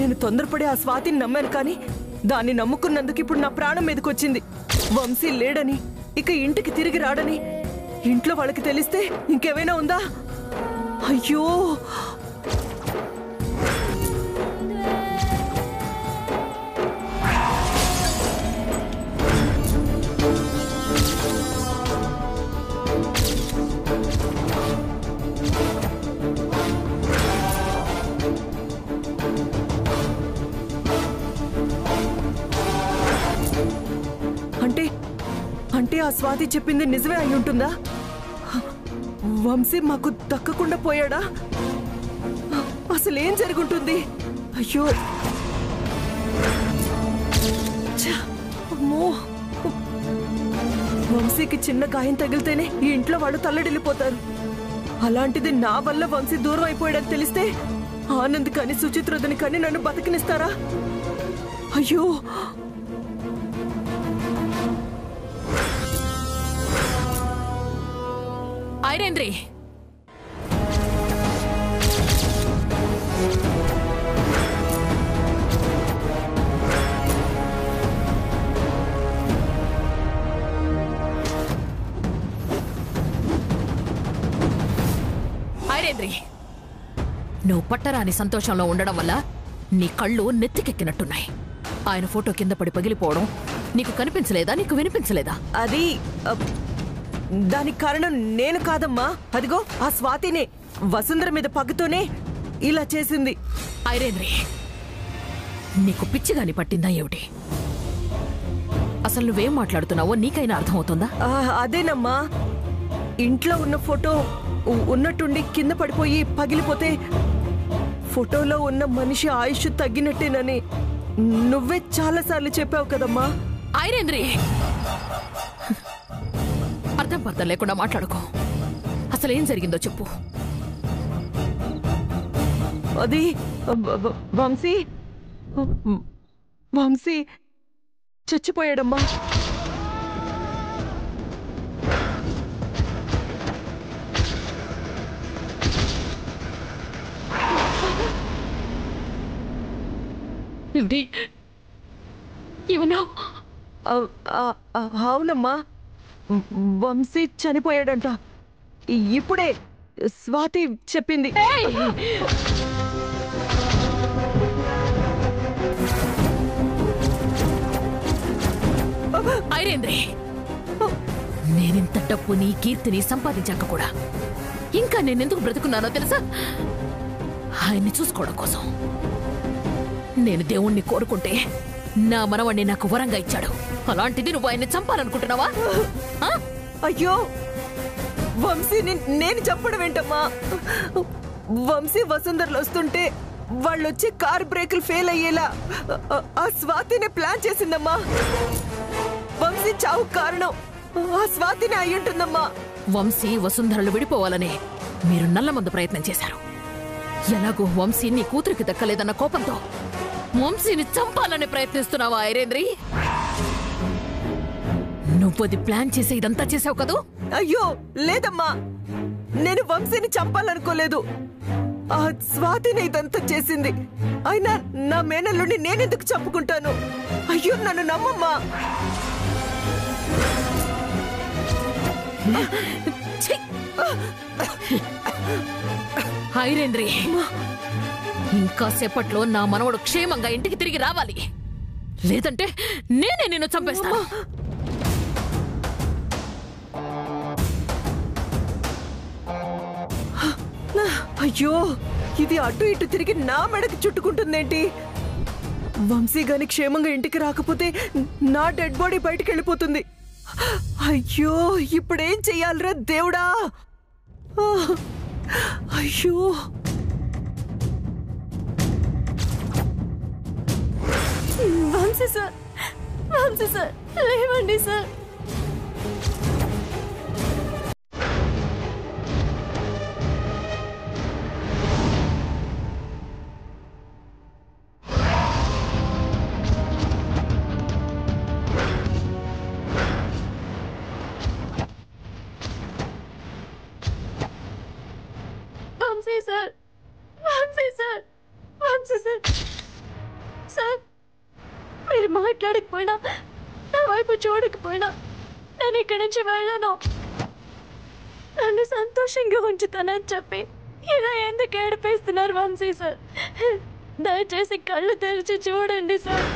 నేను తొందరపడి ఆ స్వాతిని నమ్మాను, కానీ దాన్ని నమ్ముకున్నందుకు ఇప్పుడు నా ప్రాణం మీదకొచ్చింది. వంశీ లేడని, ఇక ఇంటికి తిరిగి రాడని ఇంట్లో వాళ్ళకి తెలిస్తే ఇంకేమైనా ఉందా? అయ్యో, అంటే ఆ స్వాతి చెప్పింది నిజమే అయి ఉంటుందా? వంశీ మాకు దక్కకుండా పోయాడా? అసలేం జరుగుంటుంది? అయ్యో, అమ్మో, వంశీకి చిన్న గాయం తగిలితేనే ఈ ఇంట్లో వాళ్ళు తల్లడిల్లిపోతారు. అలాంటిది నా వల్ల వంశీ దూరం అయిపోయాడని తెలిస్తే ఆనంద్ కానీ సుచిత్రదని కానీ నన్ను బతికినిస్తారా? అయ్యో, ఐరేంద్రి, ఐరేంద్రి, నువ్వు పట్టరాని సంతోషంలో ఉండడం వల్ల నీ కళ్ళు నెత్తికెక్కినట్టున్నాయి. ఆయన ఫోటో కింద పడి పగిలిపోవడం నీకు కనిపించలేదా? నీకు వినిపించలేదా? అది దానికి కారణం నేను కాదమ్మా. అదిగో ఆ స్వాతినే వసుంధర మీద పగ్గుతోనే ఇలా చేసింది. ఐరేంద్రి, నీకు పిచ్చిగాని పట్టిందా ఏమిటి? అసలు నువ్వేం మాట్లాడుతున్నావో నీకైనా అర్థమవుతుందా? అదేనమ్మా, ఇంట్లో ఉన్న ఫోటో ఉన్నట్టుండి కింద పడిపోయి పగిలిపోతే ఫోటోలో ఉన్న మనిషి ఆయుష్ తగ్గినట్టేనని నువ్వే చాలాసార్లు చెప్పావు కదమ్మా. ఐరేంద్రి, అర్థం పర్థం లేకుండా మాట్లాడుకో. అసలేం జరిగిందో చెప్పు. అది వంశీ వంశీ చచ్చిపోయాడమ్మా. అవునమ్మా, వంశీ చనిపోయాడంట. ఇప్పుడే స్వాతి చెప్పింది. ఐరేంద్రి, నేనింత డబ్బుని కీర్తిని సంపాదించాక కూడా ఇంకా నేనెందుకు బ్రతుకున్నానో తెలుసా? ఆయన్ని చూసుకోవడం కోసం. నేను దేవుణ్ణి కోరుకుంటే నా మనవణ్ణి నాకు వరంగా ఇచ్చాడు. అలాంటిది నువ్వు ఆయన్ని చంపాలనుకుంటున్నావా? అయ్యో, వంశీని నేను చెప్పడం ఏంటమ్మా? వంశీ వసుంధరలు వస్తుంటే వాళ్ళొచ్చి కార్ బ్రేకులు ఫెయిల్ అయ్యేలా ఆ స్వాతిని ప్లాన్ చేసిందమ్మా. వంశీ చావు కారణం ఆ స్వాతిని అయ్యుంటుందమ్మా. వంశీ వసుంధరలు విడిపోవాలనే మీరు నల్లమందు ప్రయత్నం చేశారు. ఎలాగో వంశీ నీ కూతురికి దక్కలేదన్న కోపంతో వంశీని చంపాలని ప్రయత్నిస్తున్నావా ఐరేంద్రి? నువ్వది ప్లాన్ చేసి ఇదంతా చేసావు కదూ? అయ్యో లేదమ్మా, నేను వంశీని చంపాలనుకోలేదు. ఆ స్వాతిని ఇదంతా చేసింది. అయినా నా మేనల్లుని నేనెందుకు చంపుకుంటాను? అయ్యో నన్ను నమ్మమ్మా. ఐరేంద్రి, ఇంకా సేపట్లో నా మనవడు క్షేమంగా ఇంటికి తిరిగి రావాలి. లేదంటే నేనే నిన్ను చంపేస్తాను. అయ్యో, ఇది అటు ఇటు తిరిగి నా మెడకి చుట్టుకుంటుందేంటి? వంశీ గాని క్షేమంగా ఇంటికి రాకపోతే నా డెడ్ బాడీ బయటికి వెళ్ళిపోతుంది. అయ్యో, ఇప్పుడేం చెయ్యాలరా దేవుడా? అయ్యో, వంశీ సార్, వంశీ సార్, లేవండి sir. Vamsi sir, Vamsi sir, Vamsi sir. చూడకపోయినా నేను ఇక్కడి నుంచి వెళ్ళను. నన్ను సంతోషంగా ఉంచుతానని చెప్పి ఇలా ఎందుకు ఏడిపిస్తున్నారు వంశీ సార్? దయచేసి కళ్ళు తెరిచి చూడండి సార్.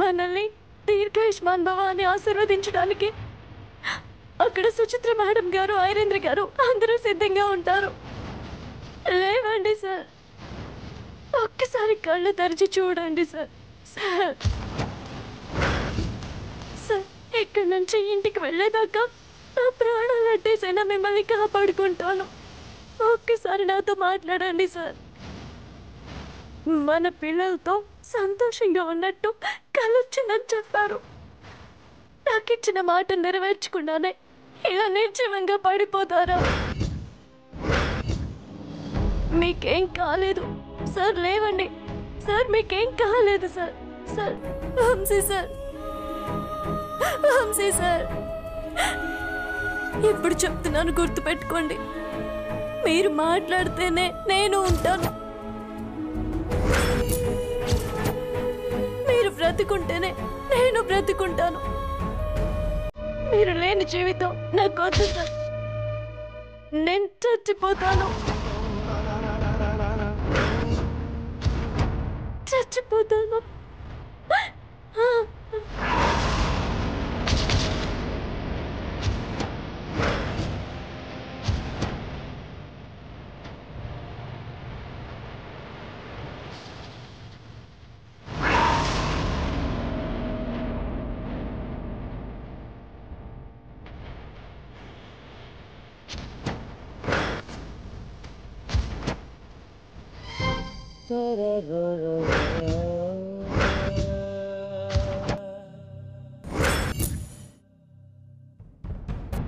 మనల్ని దీర్ఘాయుష్మాన్ భవ అని ఆశీర్వదించడానికి అక్కడ సుచిత్ర మేడం గారు, ఐరేంద్ర గారు అందరూ సిద్ధంగా ఉంటారు. లేవండి సార్, ఒక్కసారి కళ్ళు తెరిచి చూడండి సార్. సార్ సార్, ఇక్కడి నుంచి ఇంటికి వెళ్ళేదాకా నా ప్రాణాలు అట్టేసైనా మిమ్మల్ని కాపాడుకుంటాను. ఒక్కసారి నాతో మాట్లాడండి సార్. మన పిల్లలతో సంతోషంగా ఉన్నట్టు కలొచ్చిందని చెప్పారు. నాకు ఇచ్చిన మాట నెరవేర్చకుండానే ఇలా నిర్జీవంగా పడిపోతారా? మీకేం కాలేదు సార్, లేవండి సార్, మీకేం కాలేదు sir. Sir, Vamsi sir, Vamsi sir, ఇప్పుడు చెప్తున్నాను, గుర్తుపెట్టుకోండి. మీరు మాట్లాడితేనే నేను ఉంటాను. మీరు బ్రతుకుంటేనే నేను బ్రతుకుంటాను. మీరు లేని జీవితం నాకు వద్దు సార్. నేను చచ్చిపోతాను, చచ్చిపోతాను.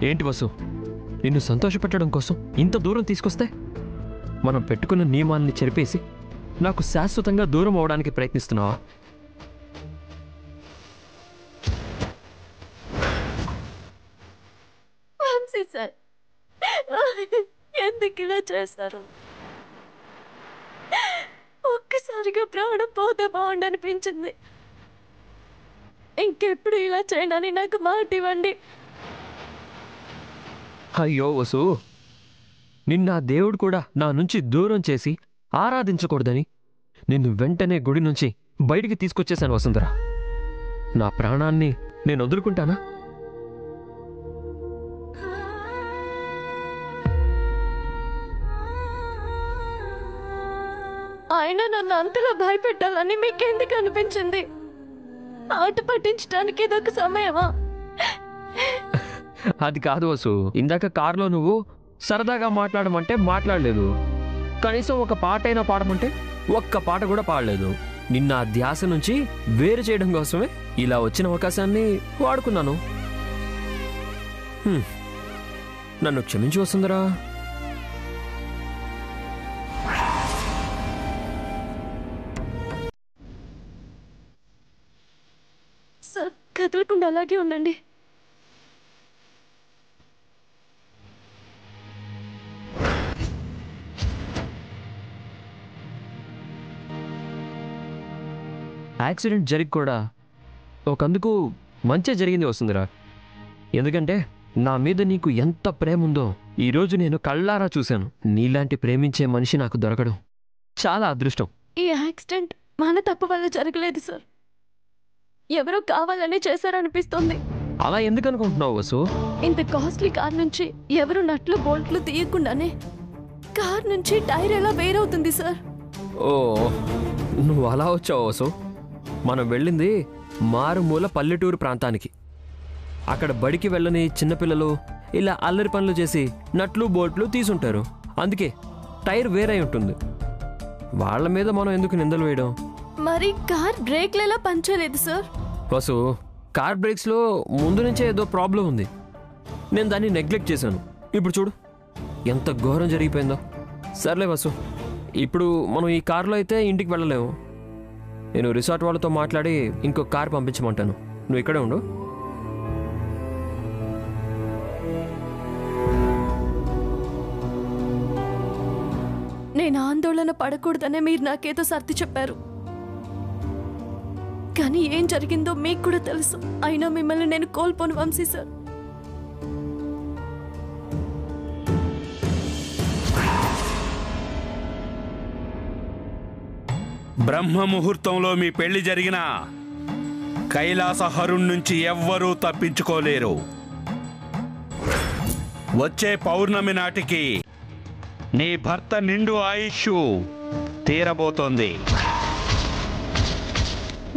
ఏంటి వసు, నిన్ను సంతోషపెట్టడం కోసం ఇంత దూరం తీసుకొస్తే మనం పెట్టుకున్న నియమాల్ని చెరిపేసి నాకు శాశ్వతంగా దూరం అవడానికి ప్రయత్నిస్తున్నావా? వంశీ సార్, ఎందుకు ఇలా చేస్తారు? ఒక్కసారిగా ప్రాణం పోతే బాగుండనిపించింది. ఇంకెప్పుడు ఇలా చేయనని నాకు మాట ఇవ్వండి. అయ్యో వసు, నిన్న దేవుడు కూడా నా నుంచి దూరం చేసి ఆరాధించకూడదని నిన్ను వెంటనే గుడి నుంచి బయటికి తీసుకొచ్చేశాను వసుంధరా. నా ప్రాణాన్ని నేను వదులుకుంటానా? ఆయన నన్ను అంతగా భయపెట్టాలని మీకెందుకు అనిపించింది? ఆట పట్టించడానికి ఇదొక సమయమా? అది కాదు వసు, ఇందాక కారులో నువ్వు సరదాగా మాట్లాడమంటే మాట్లాడలేదు, కనీసం ఒక పాట అయినా పాడమంటే ఒక్క పాట కూడా పాడలేదు. నిన్న ఆ ధ్యాస నుంచి వేరు చేయడం కోసమే ఇలా వచ్చిన అవకాశాన్ని వాడుకున్నాను. నన్ను క్షమించి వస్తుందరా. సార్, కదలకుండా అలాగే ఉండండి. యాక్సిడెంట్ జరిగి కూడా ఒకందుకు మంచి జరిగింది వస్తుందిరా. ఎందుకంటే నా మీద నీకు ఎంత ప్రేమ ఉందో ఈరోజు నేను కళ్ళారా చూశాను. నీలాంటి ప్రేమించే మనిషి నాకు దొరకడం చాలా అదృష్టం. ఈ యాక్సిడెంట్ మన తప్పు వల్ల జరగలేదు సార్, ఎవరో కావాలని చేశారనిపిస్తుంది. అలా ఎందుకు అనుకుంటున్నావు వసు? ఇంత కాస్ట్లీ కార్ నుంచి ఎవరు నట్లు బోల్ట్లు తీయకుండానే కార్ నుంచి టైర్ ఎలా వేరవుతుంది సార్? ఓ, నువ్వు అలా వచ్చావు వసు. మనం వెళ్ళింది మారుమూల పల్లెటూరు ప్రాంతానికి. అక్కడ బడికి వెళ్ళని చిన్నపిల్లలు ఇలా అల్లరి పనులు చేసి నట్లు బోల్ట్లు తీసుంటారు. అందుకే టైర్ వేరై ఉంటుంది. వాళ్ళ మీద మనం ఎందుకు నిందలు వేయడం? మరి కార్ బ్రేక్లు ఎలా పంచలేదు సార్? వసు, కార్ బ్రేక్స్లో ముందు నుంచే ఏదో ప్రాబ్లం ఉంది. నేను దాన్ని నెగ్లెక్ట్ చేశాను. ఇప్పుడు చూడు ఎంత ఘోరం జరిగిపోయిందో. సర్లే వసు, ఇప్పుడు మనం ఈ కారులో అయితే ఇంటికి వెళ్ళలేము. నేను రిసార్ట్ వాళ్ళతో మాట్లాడి ఇంకో కార్ పంపించమంటాను. నువ్వు ఇక్కడే ఉండు. నేను ఆందోళన పడకూడదనే మీరు నాకేదో సర్ది చెప్పారు, కానీ ఏం జరిగిందో మీకు కూడా తెలుసు. అయినా మిమ్మల్ని నేను కోల్పోను వంశీ సార్. బ్రహ్మ ముహూర్తంలో మీ పెళ్లి జరిగిన కైలాసహరుణ్ నుంచి ఎవ్వరూ తప్పించుకోలేరు. వచ్చే పౌర్ణమి నాటికి నీ భర్త నిండు ఆయుష్ తీరబోతోంది.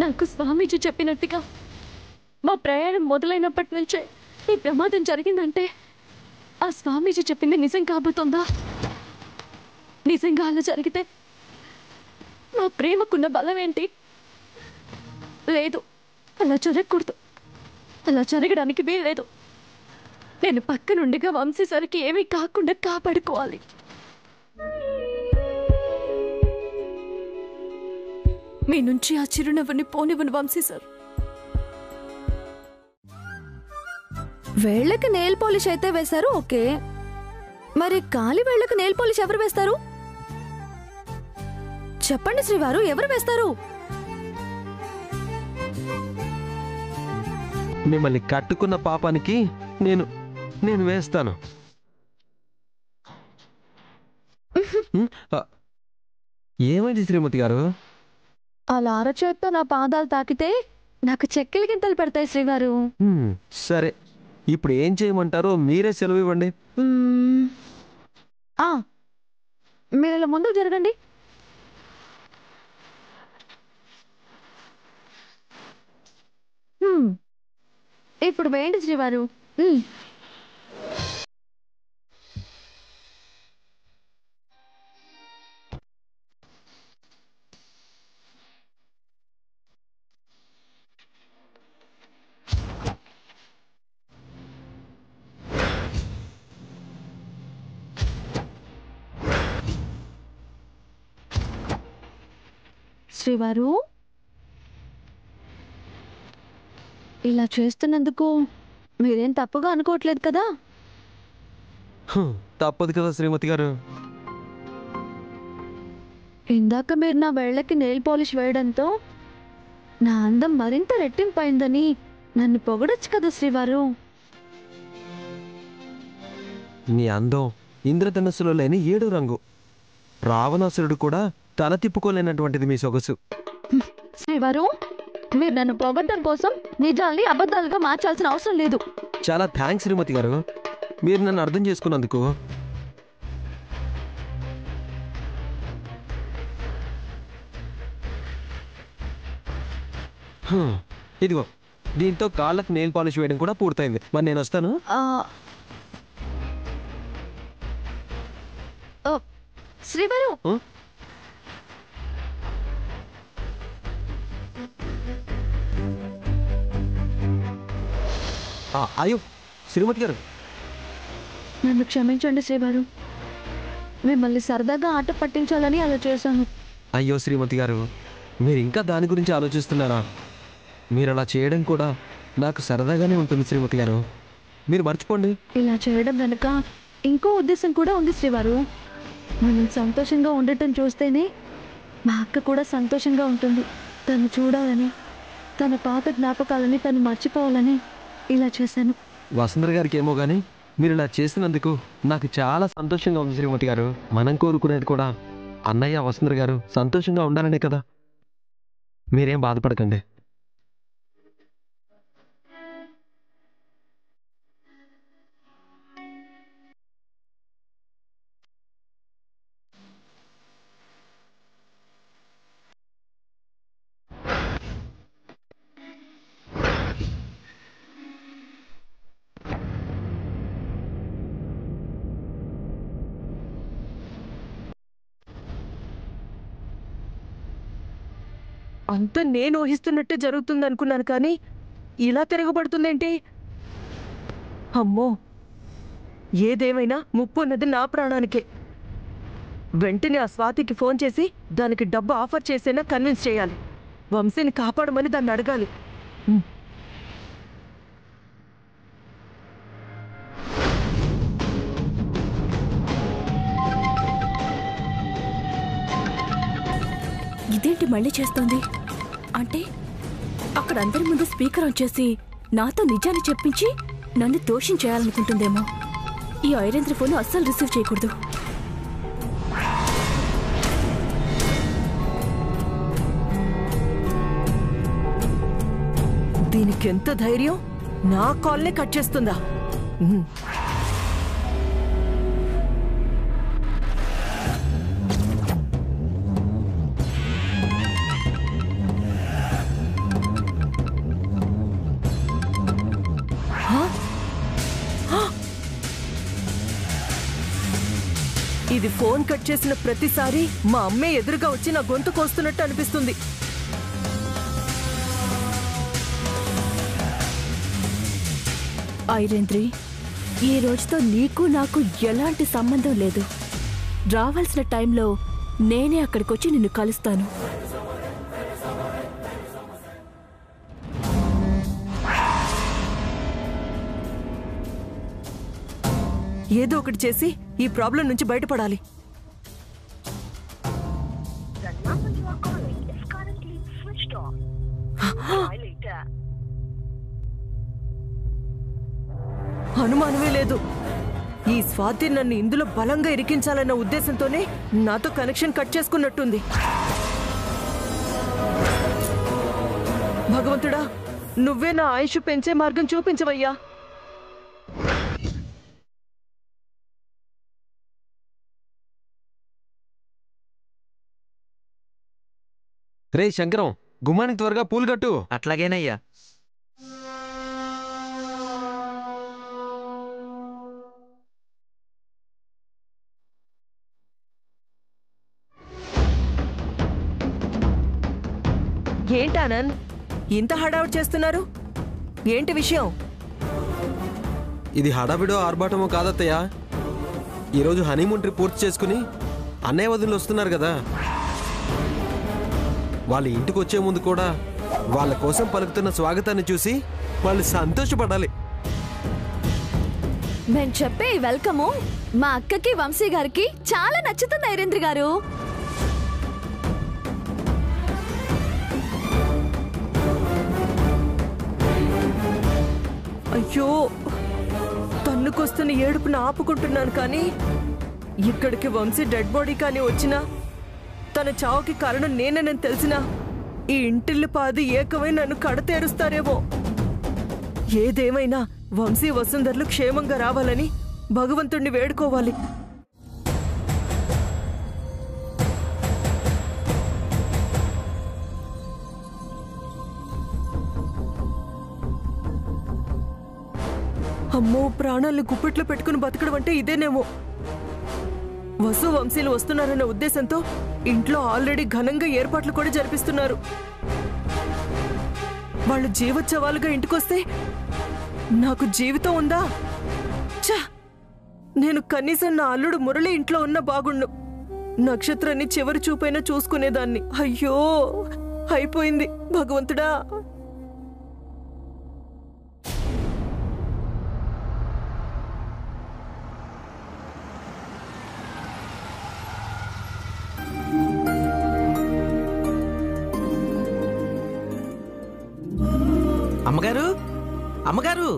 నాకు స్వామీజీ చెప్పినట్టుగా మా ప్రయాణం మొదలైనప్పటి నుంచే ఈ ప్రమాదం జరిగిందంటే ఆ స్వామీజీ చెప్పింది నిజం కాబోతుందా? నిజంగా అలా జరిగితే మా ప్రేమకున్న బలం ఏంటి? లేదు, అలా జరగకూడదు. అలా జరగడానికి వీల్లేదు. నేను పక్కనుండిగా వంశీ సార్కి ఏమీ కాకుండా కాపాడుకోవాలి. మీ నుంచి ఆ చిరునవ్వుని పోనివ్వను వంశీ సార్. వేళ్ళకి నెయిల్ పాలిష్ అయితే వేశారు, ఓకే. మరి కాలి వేళ్ళకి నెయిల్ పాలిష్ ఎవరు వేస్తారు? చెప్పండి శ్రీవారు, ఎవరు వేస్తారు? మిమ్మల్ని కట్టుకున్న పాపానికి నేను వేస్తాను. ఏమైంది శ్రీమతి గారు? అలా అరచేత్తో నా పాదాలు తాకితే నాకు చెక్కిలి గింతలు పెడతాయి శ్రీవారు. సరే, ఇప్పుడు ఏం చేయమంటారో మీరే సెలవు ఇవ్వండి. మీరు ఇలా ముందుకు జరగండి. ఇప్పుడు వేయండి శ్రీవారు. శ్రీవారు, ఇలా చేస్తున్నందుకు మీరేం తప్పుగా అనుకోవట్లేదు కదా? తప్పదు కదా శ్రీమతి గారు. ఇందాక మీరు నా వేళ్ళకి నెయిల్ పాలిష్ వేయడంతో నా అందం మరింత రెట్టింపైందని నన్ను పొగడొచ్చు కదా శ్రీవారు. నీ అందం ఇంద్రధనుస్సులో లేని 7 రంగు. రావణాసురుడు కూడా తల తిప్పుకోలేనటువంటిది మీ సొగసు. శ్రీవారు, మీరు నన్ను పొగడ్డం కోసం నిజాల్ని అబద్ధాలుగా మార్చాల్సిన అవసరం లేదు. చాలా థ్యాంక్స్ శ్రీమతి గారు, మీరు నన్ను అర్థం చేసుకున్నందుకు. ఇదిగో, దీంతో కాళ్ళకు నెయిల్ పాలిష్ వేయడం కూడా పూర్తయింది. మరి నేను వస్తాను. శ్రీవారు, అయ్యో శ్రీమతి గారు, నన్ను క్షమించండి శ్రీవారు. మిమ్మల్ని సరదాగా ఆట పట్టించాలని అలా చేశాను. అయ్యో శ్రీమతి గారు, మీరు ఇంకా దాని గురించి ఆలోచిస్తున్నారా? మీరు అలా చేయడం కూడా నాకు సరదాగానే ఉంటుంది శ్రీమతి గారు. మీరు మర్చిపోండి. ఇలా చేయడం వెనుక ఇంకో ఉద్దేశం కూడా ఉంది శ్రీవారు. మనం సంతోషంగా ఉండటం చూస్తేనే మా అక్క కూడా సంతోషంగా ఉంటుంది. తను చూడాలని, తన పాత జ్ఞాపకాలని తను మర్చిపోవాలని ఇలా చేశాను. వసుంధర గారికి ఏమో కానీ మీరు ఇలా చేసినందుకు నాకు చాలా సంతోషంగా ఉంది శ్రీమతి గారు. మనం కోరుకునేది కూడా అన్నయ్య వసుంధర గారు సంతోషంగా ఉండాలనే కదా. మీరేం బాధపడకండి. అంతా నేను ఊహిస్తున్నట్టే జరుగుతుంది అనుకున్నాను, కానీ ఇలా తిరగబడుతుందేంటి? అమ్మో, ఏదేమైనా ముప్పు అన్నది నా ప్రాణానికే. వెంటనే ఆ స్వాతికి ఫోన్ చేసి దానికి డబ్బు ఆఫర్ చేసేనా కన్విన్స్ చేయాలి. వంశీని కాపాడమని దాన్ని అడగాలి. ఇదేంటి మళ్ళీ చేస్తోంది? అంటే అక్కడ అందరి ముందు స్పీకర్ ఆన్ చేసి నాతో నిజాన్ని చెప్పించి నన్ను దోషం చేయాలనుకుంటుందేమో. ఈ ఐరేంద్ర ఫోన్ అస్సలు రిసీవ్ చేయకూడదు. దీనికి ఎంత ధైర్యం, నా కాల్నే కట్ చేస్తుందా? ఇది ఫోన్ కట్ చేసిన ప్రతిసారి మా అమ్మే ఎదురుగా వచ్చి నా గొంతు కోస్తున్నట్టు అనిపిస్తుంది. ఐరేంద్రి, ఈ రోజుతో నీకు నాకు ఎలాంటి సంబంధం లేదు. రావాల్సిన టైంలో నేనే అక్కడికొచ్చి నిన్ను కలుస్తాను. ఏదో ఒకటి చేసి ఈ ప్రాబ్లం నుంచి బయటపడాలి. అనుమానమే లేదు, ఈ స్వాతి నన్ను ఇందులో బలంగా ఇరికించాలన్న ఉద్దేశంతోనే నాతో కనెక్షన్ కట్ చేసుకున్నట్టుంది. భగవంతుడా, నువ్వే నా ఆయుష్ పెంచే మార్గం చూపించవయ్యా. రే శంకరం, గుమ్మానికి త్వరగా పూలు కట్టు. అట్లాగేనయ్యా. ఏంటానంద్, ఇంత హడావుడి చేస్తున్నారు? ఏంటి విషయం? ఇది హడావిడో ఆర్భాటమో కాదత్తయ్య. ఈరోజు హనీమూన్ ట్రిప్ పూర్తి చేసుకుని అన్నయ్య వదినలు వస్తున్నారు కదా, వాళ్ళ ఇంటికి వచ్చే ముందు కూడా వాళ్ళ కోసం పలుకుతున్న స్వాగతాన్ని చూసి వాళ్ళు సంతోషపడాలి. మేము చెప్పే ఈ వెల్కము మా అక్కకి వంశీ గారికి చాలా నచ్చుతుంది ఐరేంద్ర గారు. అయ్యో, తన్నుకొస్తున్న ఏడుపును ఆపుకుంటున్నాను, కానీ ఇక్కడికి వంశీ డెడ్ బాడీ కానీ వచ్చినా తన చావుకి కారణం నేనేనని తెలిసినా ఈ ఇంటిల్లి పాది ఏకమై నన్ను కడతేరుస్తారేమో. ఏదేమైనా వంశీ వసుంధరలు క్షేమంగా రావాలని భగవంతుణ్ణి వేడుకోవాలి. అమ్మో, ప్రాణాలను గుప్పెట్లో పెట్టుకుని బతకడం అంటే ఇదేనేమో. వసు వంశీలు వస్తున్నారన్న ఉద్దేశంతో ఇంట్లో ఆల్రెడీ ఘనంగా ఏర్పాట్లు కూడా జరిపిస్తున్నారు. వాళ్ళు జీవోత్సవాలుగా ఇంటికొస్తే నాకు జీవితం ఉందా? ఛా, నేను కనీసం నా అల్లుడు మురళి ఇంట్లో ఉన్న బాగుండు. నక్షత్రాన్ని చివరి చూపైనా చూసుకునేదాన్ని. అయ్యో, అయిపోయింది భగవంతుడా. అమ్మగారు, అమ్మగారు,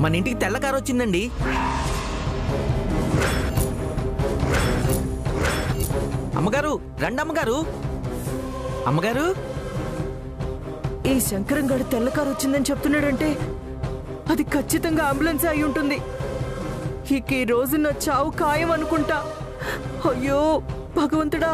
మన ఇంటికి తెల్ల కారు వచ్చిందండి. అమ్మగారు, రండి అమ్మగారు. అమ్మగారు, ఈ శంకరం గడు తెల్లకారు వచ్చిందని చెప్తున్నాడంటే అది ఖచ్చితంగా అంబులెన్స్ అయి ఉంటుంది. ఇక ఈ రోజు నా చావు ఖాయం అనుకుంటా. అయ్యో భగవంతుడా.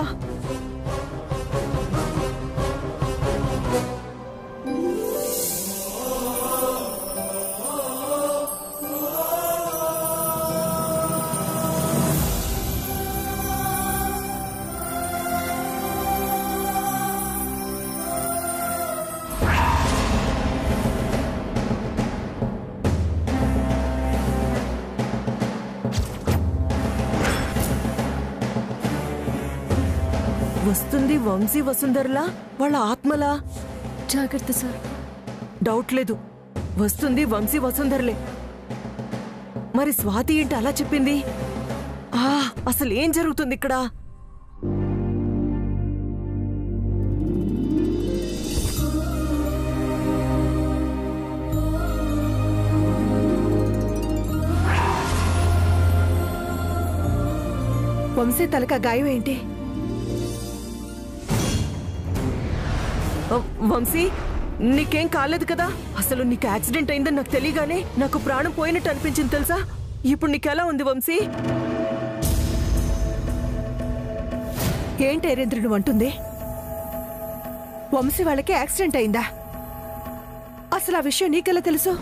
వస్తుంది వంశీ వసుంధరలా, వాళ్ళ ఆత్మలా? జాగ్రత్త సార్. డౌట్ లేదు, వస్తుంది వంశీ వసుంధరలే. మరి స్వాతి ఏంటి అలా చెప్పింది? అసలు ఏం జరుగుతుంది ఇక్కడ? వంశీ తలక గాయం ఏంటి? వంశీ, నీకేం కాలేదు కదా? అసలు నీకు యాక్సిడెంట్ అయిందని నాకు తెలియగానే నాకు ప్రాణం పోయినట్టు అనిపించింది తెలుసా? ఇప్పుడు నీకెలా ఉంది వంశీ? ఏంటి ఐరేంద్ర నువ్వు అంటుంది? వంశీ వాళ్ళకి యాక్సిడెంట్ అయిందా? అసలు ఆ విషయం నీకెలా తెలుసు?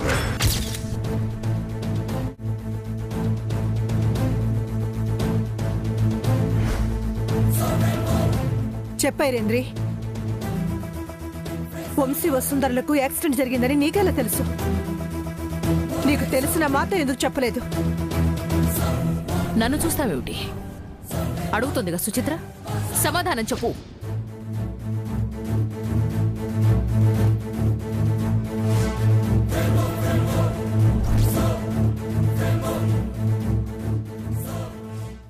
చెప్పైరేంద్రి, వంశీ వసుంధరలకు యాక్సిడెంట్ జరిగిందని నీకెలా తెలుసు? నీకు తెలిసిన మాట ఎందుకు చెప్పలేదు? నన్ను చూస్తావేమిటి? అడుగుతుందిగా సుచిత్ర, సమాధానం చెప్పు.